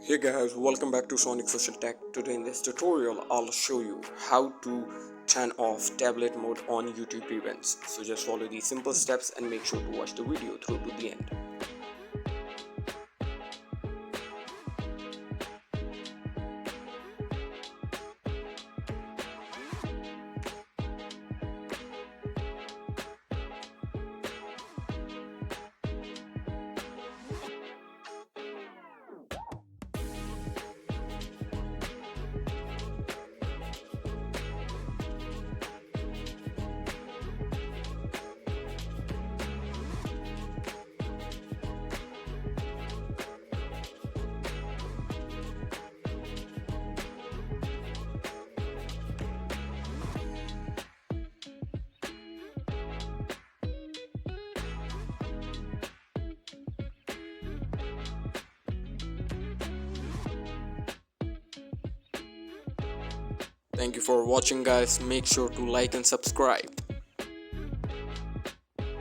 Hey guys, welcome back to Sonic Social Tech. Today in this tutorial, I'll show you how to turn off tablet mode on YouTube Revanced. So just follow these simple steps and make sure to watch the video through to the end. Thank you for watching guys. Make sure to like and subscribe.